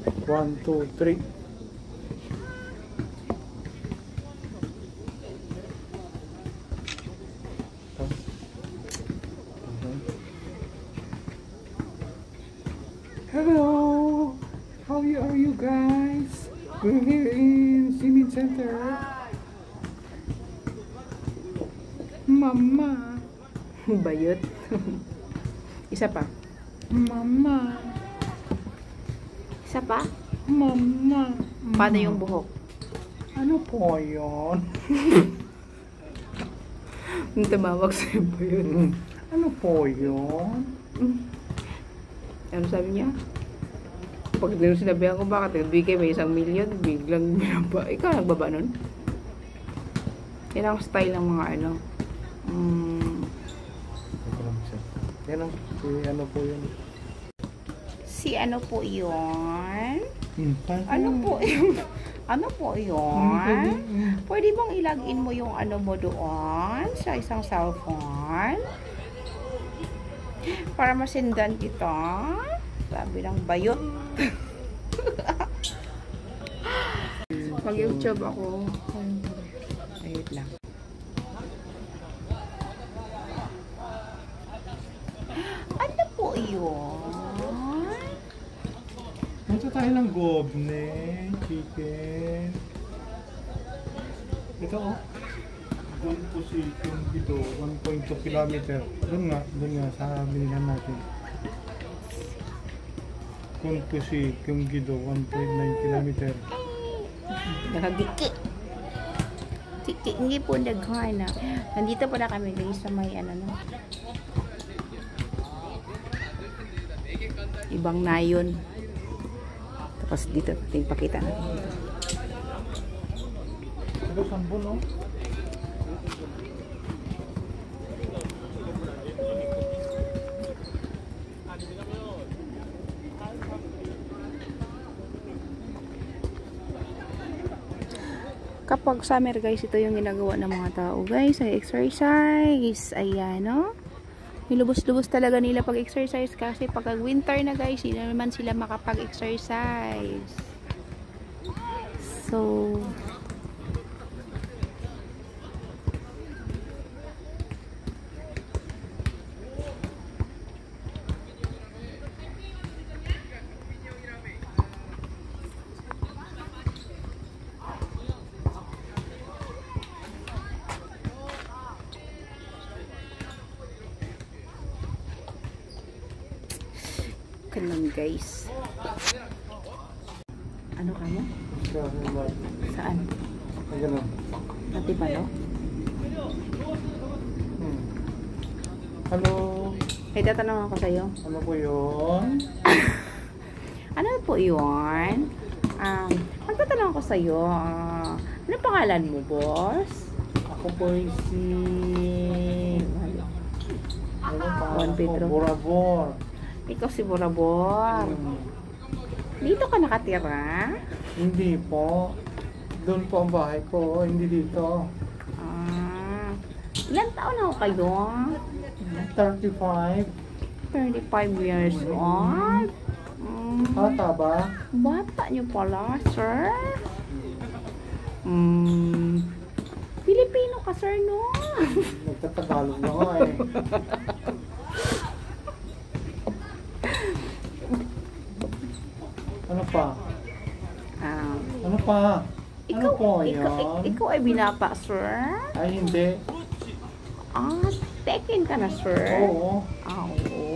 1, 2, 3. Hello, how are you guys? We're here in Swimming Center. Mama. Bayot. Isa pa. Mama. Isa pa? Mama. Paano yung buhok? Ano po yun? Yung tumawag sa'yo ba yun? Ano po yun? Ano sabi niya? Pag sinabihan ko bakit nagbigay may 1 million, biglang binaba. Ikaw nagbaba nun? Yan ang style ng mga ano. Yan ang, ano po yun? Si ano po yun? Ano Ano po yun? Ano po yun? Pwede bang ilagin mo yung ano mo doon sa isang cellphone? Para masendan kita. Sabi ng bayot. Mag-YouTube ako. Ayun lang. Ano po yun? Punta tayo ng Gobne, chicken. Ito oh. Doon po si Kyongshido, 1.2 kilometer. Doon nga sa bilihan natin. Doon po si Kyongshido, 1.9 kilometer. Nakagiki. Hindi po nagkana. Nandito pala kami guys sa may ano no. Ibang nayon. Tapos dito ting pakita natin. Ito sambo no? Kapag summer guys, ito yung ginagawa ng mga tao guys, ay exercise. Ayan no. Nilubos-lubos talaga nila pag exercise kasi pag winter na guys, hindi naman sila makapag-exercise. So ganun guys. Ano ka mo? Saan? Ganun. Natipalo? Hello. May tatanong ako sa'yo. Ano po yun? Ano po yun? Magtatanong ako sa'yo. Ano pangalan mo, boss? Ako po si... Ano Juan Pedro. Borabor. Ikaw si Borabor. Dito ka nakatira? Hindi po. Doon po ang bahay ko, hindi dito. Ilan taon na ako kayo? 35. 35 years old? Bata ba? Bata niyo pala, sir? Filipino ka, sir, no? Nagtatagalog na nga eh. Ano pa? Ano pa? Ano po yan? Ikaw ay binata, sir? Ay, hindi. Taken ka na, sir? Oo. Oo.